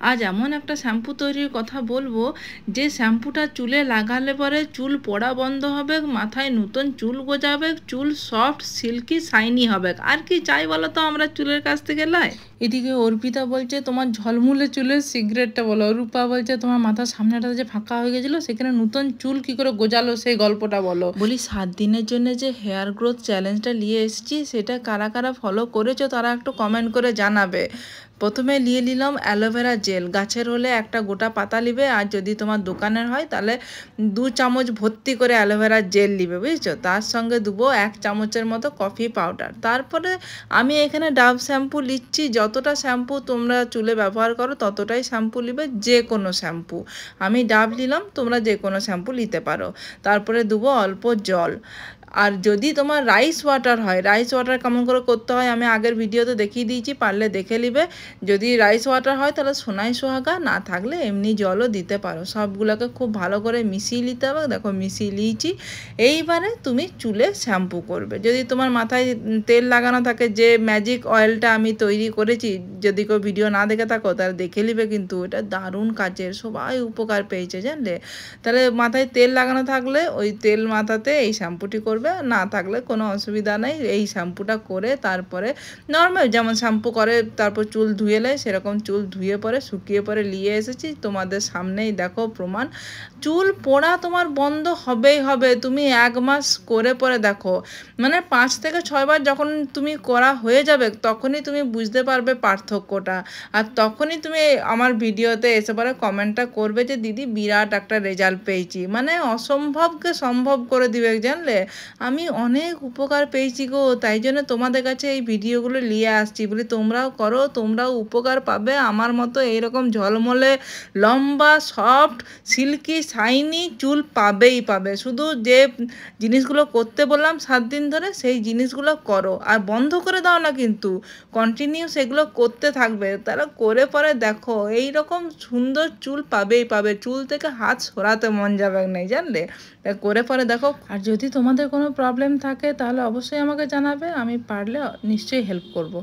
আজ এমন একটা শ্যাম্পু তৈরির কথা বলবো যে শ্যাম্পুটা চুলে লাগালে পরে চুল পড়া বন্ধ হবে, মাথায় নতুন চুল গজাবে, চুল সফট সিল্কি শাইনি হবে। আর কি চাই বলো তো আমরা চুলের কাছ থেকে লাই। এদিকে অর্পিতা বলছে তোমার ঝলমুলে চুলের সিগারেটটা বলো, রূপা বলছে তোমার মাথার সামনেটা যে ফাঁকা হয়ে গেছিলো সেখানে নতুন চুল কি করে গজালো সেই গল্পটা বলো। বলি 7 দিনের জন্য যে হেয়ার গ্রোথ চ্যালেঞ্জটা নিয়ে এসেছি সেটা কারা কারা ফলো করেছো তারা একটু কমেন্ট করে জানাবে। প্রথমে নিয়ে নিলাম অ্যালোভেরা জেল, গাছের হলে একটা গোটা পাতা নিবে, আর যদি তোমার দোকানের হয় তাহলে 2 চামচ ভর্তি করে অ্যালোভেরা জেল নিবে, বুঝছো। তার সঙ্গে দেবো 1 চামচের মতো কফি পাউডার। তারপরে আমি এখানে ডাভ শ্যাম্পু নিচ্ছি, যতটা শ্যাম্পু তোমরা চুলে ব্যবহার করো ততটাই শ্যাম্পু নিবে, যে কোনো শ্যাম্পু। আমি ডাভ নিলাম, তোমরা যে কোনো শ্যাম্পু নিতে পারো। তারপরে দেবো অল্প জল। আর যদি তোমার রাইস ওয়াটার হয়, রাইস ওয়াটার কেমন করে করতে হয় আমি আগের ভিডিওতে দেখিয়ে দিয়েছি, পারলে দেখে নিবে। যদি রাইস ওয়াটার হয় তাহলে সোনাই সোহাগা, না থাকলে এমনি জলও দিতে পারো। সবগুলোকে খুব ভালো করে মিশিয়ে নিতে হবে। দেখো মিশিয়ে নিয়েছি। এইবারে তুমি চুলে শ্যাম্পু করবে। যদি তোমার মাথায় তেল লাগানো থাকে, যে ম্যাজিক অয়েলটা আমি তৈরি করেছি, যদি কেউ ভিডিও না দেখে থাকো তাহলে দেখে নিবে, কিন্তু এটা দারুণ কাজের, সবাই উপকার পেয়েছে জানলে। তাহলে মাথায় তেল লাগানো থাকলে ওই তেল মাথাতে এই শ্যাম্পুটি করবে, না থাকলে কোনো অসুবিধা নেই। এই শ্যাম্পুটা করে তারপরে নর্মাল যেমন শ্যাম্পু করে তারপর চুল ধুয়ে নেয়, সেরকম চুল ধুয়ে পরে শুকিয়ে পরে নিয়ে এসেছি তোমাদের সামনেই, দেখো প্রমাণ। চুল পড়া তোমার বন্ধ হবেই হবে। তুমি 1 মাস করে পরে দেখো, মানে 5 থেকে 6 বার যখন তুমি করা হয়ে যাবে তখনই তুমি বুঝতে পারবে পার্থক্যটা। আর তখনই তুমি আমার ভিডিওতে এসে পরে কমেন্টটা করবে যে দিদি বিরাট একটা রেজাল্ট পেয়েছি, মানে অসম্ভবকে সম্ভব করে দিবে জানলে। আমি অনেক উপকার পেয়েছি গো, তাই জন্য তোমাদের কাছে এই ভিডিওগুলো নিয়ে আসছি, বলি তোমরাও করো, তোমরাও উপকার পাবে আমার মতো এইরকম ঝলমলে লম্বা সফট সিল্কি শাইনি চুল পাবেই পাবে। শুধু যে জিনিসগুলো করতে বললাম 7 দিন ধরে সেই জিনিসগুলো করো, আর বন্ধ করে দাও না কিন্তু, কন্টিনিউ সেগুলো করতে থাকবে। তারা করে পরে দেখো এই রকম সুন্দর চুল পাবেই পাবে, চুল থেকে হাত সরাতে মন যাবে না জানলে। তা করে পরে দেখো। আর যদি তোমাদের কোনো প্রবলেম থাকে তাহলে অবশ্যই আমাকে জানাবে, আমি পারলে নিশ্চয়ই হেল্প করব।